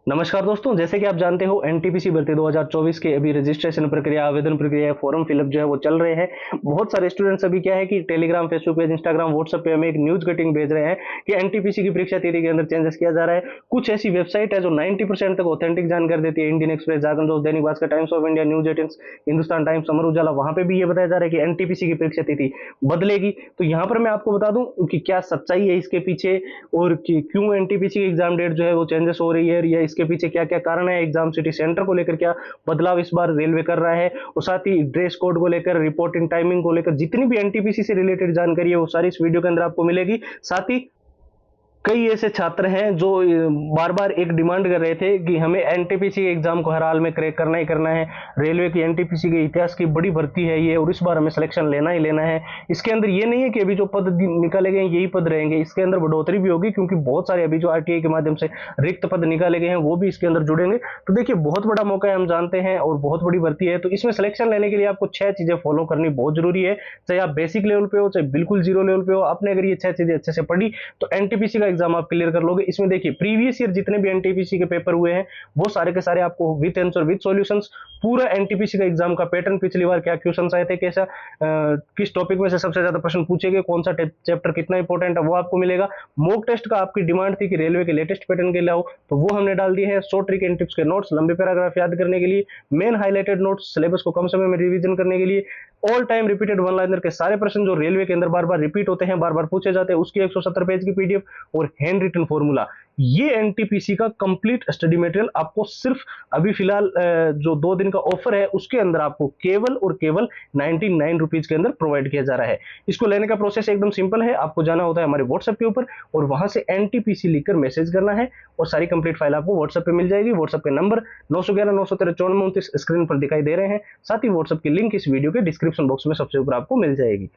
नमस्कार दोस्तों, जैसे कि आप जानते हो एनटीपीसी भर्ती 2024 के अभी रजिस्ट्रेशन प्रक्रिया, आवेदन प्रक्रिया, फॉर्म फिलअप जो है वो चल रहे हैं। बहुत सारे स्टूडेंट्स अभी क्या है कि Telegram, Facebook page, Instagram, WhatsApp पे हमें एक न्यूज कटिंग भेज रहे हैं कि एनटीपीसी की परीक्षा तिथि के अंदर चेंजेस किया जा रहा है। कुछ ऐसी वेबसाइट है जो 90% तक ऑथेंटिक जानकारी देती है, इंडियन एक्सप्रेस, जागरण दोस्त, Dainik Bhaskar, Times of India, News 18, Hindustan Times, Amar Ujala, वहां पे भी ये बताया जा रहा है कि एनटीपीसी की परीक्षा तिथि बदलेगी। तो यहाँ पर मैं आपको बता दूं कि क्या सच्चाई है इसके पीछे और क्यों एनटीपीसी की एग्जाम डेट जो है वो चेंजेस हो रही है, या इसके पीछे क्या क्या कारण है, एग्जाम सिटी सेंटर को लेकर क्या बदलाव इस बार रेलवे कर रहा है, और साथ ही ड्रेस कोड को लेकर, रिपोर्टिंग टाइमिंग को लेकर जितनी भी एनटीपीसी से रिलेटेड जानकारी है वो सारी इस वीडियो के अंदर आपको मिलेगी। साथ ही कई ऐसे छात्र हैं जो बार बार एक डिमांड कर रहे थे कि हमें एनटीपीसी एग्जाम को हर हाल में क्रैक करना ही करना है। रेलवे की एनटीपीसी के इतिहास की बड़ी भर्ती है ये, और इस बार हमें सिलेक्शन लेना ही लेना है। इसके अंदर ये नहीं है कि अभी जो पद निकाले गए यही पद रहेंगे, इसके अंदर बढ़ोतरी भी होगी, क्योंकि बहुत सारे अभी जो आरटीआई के माध्यम से रिक्त पद निकाले गए हैं वो भी इसके अंदर जुड़ेंगे। तो देखिए, बहुत बड़ा मौका है, हम जानते हैं, और बहुत बड़ी भर्ती है। तो इसमें सिलेक्शन लेने के लिए आपको 6 चीजें फॉलो करनी बहुत जरूरी है। चाहे आप बेसिक लेवल पे हो, चाहे बिल्कुल जीरो लेवल पे हो, आपने अगर ये 6 चीजें अच्छे से पढ़ी तो एनटीपीसी का एग्जाम आप क्लियर कर लोगे। इसमें देखिए, प्रीवियस ईयर जितने भी एनटीपीसी के पेपर हुए हैं वो सारे के सारे आपको विद आंसर, विद सॉल्यूशंस, पूरा एनटीपीसी का एग्जाम का पैटर्न, पिछली बार क्या क्वेश्चंस आए थे, कैसा किस टॉपिक में से सबसे ज्यादा प्रश्न पूछे गए, कौन सा चैप्टर कितना इंपॉर्टेंट है, वो आपको मिलेगा। मॉक टेस्ट का आपकी डिमांड थी कि रेलवे के लेटेस्ट पैटर्न के लाओ, तो वो हमने डाल दिए हैं। शॉर्ट ट्रिक एंड टिप्स के नोट्स, लंबे पैराग्राफ याद करने के लिए, मेन हाईलाइटेड नोट्स, सिलेबस को कम समय में रिवीजन करने के लिए, all time repeated one liner के सारे प्रश्न जो रेलवे के अंदर बार बार रिपीट होते हैं, बार बार पूछे जाते हैं, उसकी 170 पेज की पीडीएफ, और हैंड रिटन फॉर्मूला। ये एनटीपीसी का कंप्लीट स्टडी मटेरियल आपको सिर्फ अभी फिलहाल जो 2 दिन का ऑफर है उसके अंदर आपको केवल और केवल 99 रुपीज के अंदर प्रोवाइड किया जा रहा है। इसको लेने का प्रोसेस एकदम सिंपल है। आपको जाना होता है हमारे व्हाट्सएप के ऊपर, और वहां से एनटीपीसी लिखकर मैसेज करना है, और सारी कंप्लीट फाइल आपको व्हाट्सएप पे मिल जाएगी। व्हाट्सएप के नंबर 911 913 9429 स्क्रीन पर दिखाई दे रहे हैं। साथ ही व्हाट्सएप की लिंक इस वीडियो के डिस्क्रिप्शन बॉक्स में सबसे ऊपर आपको मिल जाएगी।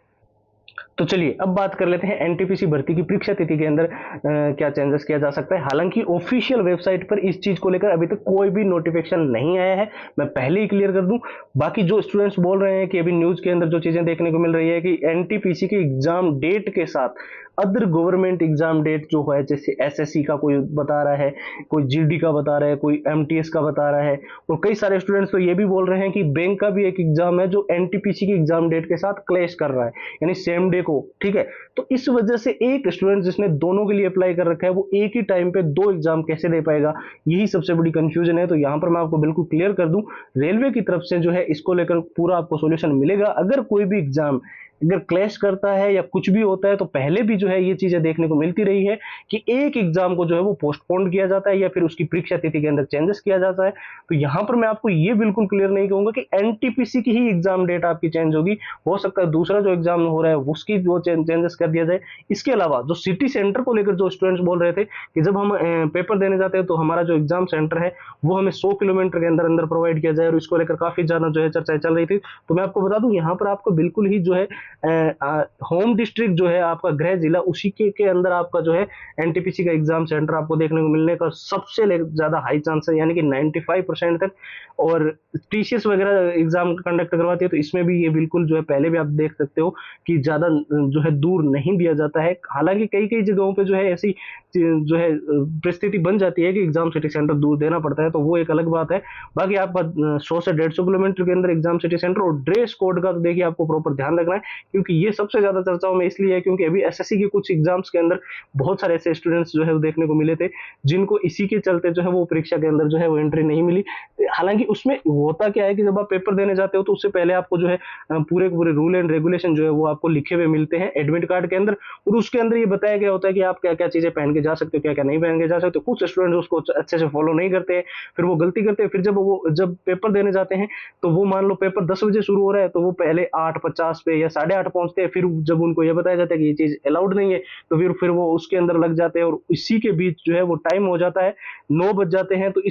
तो चलिए अब बात कर लेते हैं एनटीपीसी भर्ती की परीक्षा तिथि के अंदर क्या चेंजेस किया जा सकता है। हालांकि ऑफिशियल वेबसाइट पर इस चीज को लेकर अभी तक कोई भी नोटिफिकेशन नहीं आया है, मैं पहले ही क्लियर कर दूं। बाकी जो स्टूडेंट्स बोल रहे हैं कि अभी न्यूज के अंदर जो चीजें देखने को मिल रही है कि एनटीपीसी की एग्जाम डेट के साथ अदर गवर्नमेंट एग्जाम डेट जो है, जैसे एसएससी का कोई बता रहा है, कोई जीडी का बता रहा है, कोई एमटीएस का बता रहा है, और कई सारे स्टूडेंट्स तो ये भी बोल रहे हैं कि बैंक का भी एक एग्जाम है जो एनटीपीसी की एग्जाम डेट के साथ क्लैश कर रहा है, यानी सेम डे को। ठीक है, तो इस वजह से एक स्टूडेंट जिसने दोनों के लिए अप्लाई कर रखा है वो एक ही टाइम पे 2 एग्जाम कैसे दे पाएगा, यही सबसे बड़ी कंफ्यूजन है। तो यहां पर मैं आपको बिल्कुल क्लियर कर दूं, रेलवे की तरफ से जो है इसको लेकर पूरा आपको सॉल्यूशन मिलेगा। अगर कोई भी एग्जाम अगर क्लैश करता है या कुछ भी होता है, तो पहले भी जो है ये चीजें देखने को मिलती रही है कि एक एग्जाम को जो है वो पोस्टपोन किया जाता है, या फिर उसकी परीक्षा तिथि के अंदर चेंजेस किया जाता है। तो यहां पर मैं आपको ये बिल्कुल क्लियर नहीं कहूंगा कि एनटीपीसी की ही एग्जाम डेट आपकी चेंज होगी। हो सकता है दूसरा जो एग्जाम हो रहा है उसकी जो चेंजेस कर दिया जाए। इसके अलावा जो सिटी सेंटर को लेकर जो स्टूडेंट्स बोल रहे थे कि जब हम पेपर देने जाते हैं तो हमारा जो एग्जाम सेंटर है वो हमें 100 किलोमीटर के अंदर अंदर प्रोवाइड किया जाए, और इसको लेकर काफी ज्यादा जो है चर्चाएं चल रही थी। तो मैं आपको बता दूं, यहाँ पर आपको बिल्कुल ही जो है होम डिस्ट्रिक्ट जो है आपका, गृह जिला, उसी के अंदर आपका जो है एनटीपीसी का एग्जाम सेंटर आपको देखने को मिलने का सबसे ज्यादा हाई चांस है, यानी कि 95% तक। और टीसीएस वगैरह एग्जाम कंडक्ट करवाती है, तो इसमें भी ये बिल्कुल जो है पहले भी आप देख सकते हो कि ज्यादा जो है दूर नहीं दिया जाता है। हालांकि कई कई जगहों पे जो है ऐसी जो है परिस्थिति बन जाती है कि एग्जाम सिटी सेंटर दूर देना पड़ता है, तो वो एक अलग बात है। बाकी आपका 100 से 150 किलोमीटर के अंदर एग्जाम सिटी सेंटर। और ड्रेस कोड का तो देखिए आपको प्रॉपर ध्यान रखना है, क्योंकि ये सबसे ज्यादा चर्चाओं में इसलिए है क्योंकि अभी एसएससी के कुछ एग्जाम्स के अंदर बहुत सारे ऐसे स्टूडेंट्स जो है वो देखने को मिले थे जिनको इसी के चलते जो है वो परीक्षा के अंदर जो है वो एंट्री नहीं मिली। हालांकि उसमें होता क्या है कि जब आप पेपर देने जाते हो तो उससे पहले आपको जो है पूरे पूरे रूल एंड रेगुलेशन जो है वो आपको लिखे हुए मिलते हैं एडमिट कार्ड के अंदर, और उसके अंदर ये बताया गया होता है कि आप क्या क्या चीजें पहन के जा सकते हो, क्या क्या नहीं पहन के जा सकते हो। कुछ स्टूडेंट्स उसको अच्छे से फॉलो नहीं करते हैं, फिर वो गलती करते हैं। फिर जब पेपर देने जाते हैं तो वो मान लो पेपर 10 बजे शुरू हो रहा है, तो वो पहले 8:50 पे या 8:30 पहुंचते हैं। फिर जब उनको ये बताया जाता है कि ये चीज अलाउड नहीं है, तो फिर वो उसके अंदर लग जाते हैं, और इसी के बीच जो है वो टाइम हो जाता है 9 बज जाते हैं। तो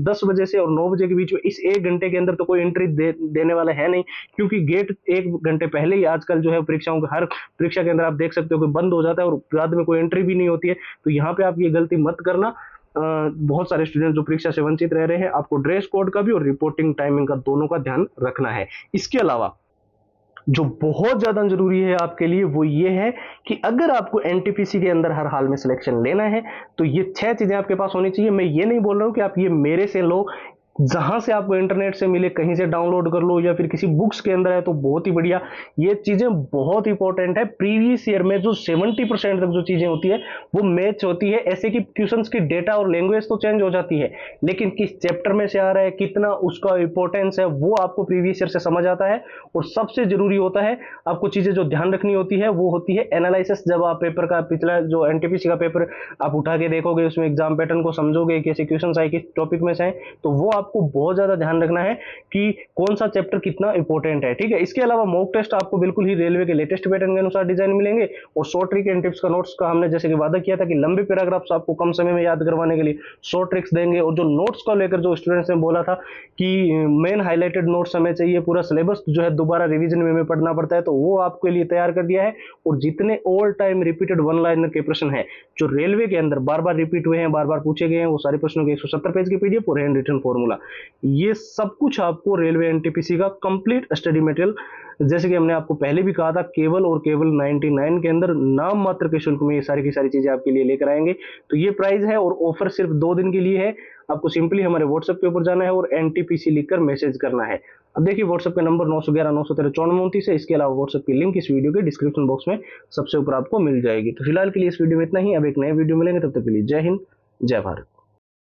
10 बजे से और 9 बजे के बीच में इस 1 घंटे के अंदर तो कोई एंट्री देने वाला है नहीं, क्योंकि गेट 1 घंटे पहले ही आजकल जो है परीक्षाओं के हर परीक्षा के अंदर आप देख सकते हो कि बंद हो जाता है, और बाद में कोई एंट्री भी नहीं होती है। तो यहाँ पे आप ये गलती मत करना। बहुत सारे स्टूडेंट जो परीक्षा से वंचित रह रहे हैं, आपको ड्रेस कोड का भी और रिपोर्टिंग टाइमिंग का दोनों का ध्यान रखना है। इसके अलावा जो बहुत ज्यादा जरूरी है आपके लिए वो ये है कि अगर आपको एनटीपीसी के अंदर हर हाल में सिलेक्शन लेना है तो ये 6 चीजें आपके पास होनी चाहिए। मैं ये नहीं बोल रहा हूं कि आप ये मेरे से लो, जहां से आपको इंटरनेट से मिले कहीं से डाउनलोड कर लो या फिर किसी बुक्स के अंदर है तो बहुत ही बढ़िया। ये चीजें बहुत इंपॉर्टेंट है। प्रीवियस ईयर में जो 70% तक जो चीजें होती है वो मैच होती है। ऐसे कि क्वेश्चंस की डेटा और लैंग्वेज तो चेंज हो जाती है, लेकिन किस चैप्टर में से आ रहा है, कितना उसका इंपॉर्टेंस है, वो आपको प्रीवियस ईयर से समझ आता है। और सबसे जरूरी होता है, आपको चीजें जो ध्यान रखनी होती है वो होती है एनालिसिस। जब आप पेपर का पिछला जो एनटीपीसी का पेपर आप उठा के देखोगे, उसमें एग्जाम पैटर्न को समझोगे, कैसे क्वेश्चन आए, किस टॉपिक में से आए, तो वो आपको बहुत ज्यादा ध्यान रखना है कि कौन सा चैप्टर कितना इंपॉर्टेंट है। ठीक है, इसके अलावा मॉक टेस्ट आपको बिल्कुल ही रेलवे के लेटेस्ट पैटर्न के अनुसार डिजाइन मिलेंगे। और शॉर्ट ट्रिक एंड टिप्स का नोट्स का हमने जैसे कि वादा किया था कि लंबे पैराग्राफ्स आपको कम समय में याद करवाने के लिए शॉर्ट ट्रिक्स देंगे। और जो नोट्स को लेकर जो स्टूडेंट्स ने बोला था कि मेन हाईलाइटेड नोट्स हमें चाहिए, पूरा सिलेबस जो है दोबारा रिवीजन में पढ़ना पड़ता है, तो वो आपके लिए तैयार कर दिया है। और जितने all time repeated one liner के प्रश्न है जो रेलवे के अंदर बार बार रिपीट हुए हैं, बार बार पूछे गए हैं, वो सारे प्रश्नों के 170 पेज की पीडीएफ और हैंड रिटन फॉर्मूला, ये सब कुछ आपको रेलवे एनटीपीसी का कंप्लीट स्टडी मटेरियल, जैसे कि हमने आपको पहले भी कहा था, केवल और केवल 99 के अंदर नाम मात्र के शुल्क में ये सारी की सारी चीजें आपके लिए लेकर आएंगे। तो ये प्राइस है और ऑफर सिर्फ 2 दिन के लिए है। आपको सिंपली हमारे व्हाट्सएप के ऊपर जाना है और एनटीपीसी लिखकर मैसेज करना है। अब देखिए व्हाट्सएप का नंबर 911-913-9429 है। इसके अलावा व्हाट्सएप की लिंक इस वीडियो के डिस्क्रिप्शन बॉक्स में सबसे ऊपर आपको मिल जाएगी। तो फिलहाल के लिए इस वीडियो में इतना ही। अब एक नए वीडियो मिलेंगे, तब तक के लिए जय हिंद, जय भारत।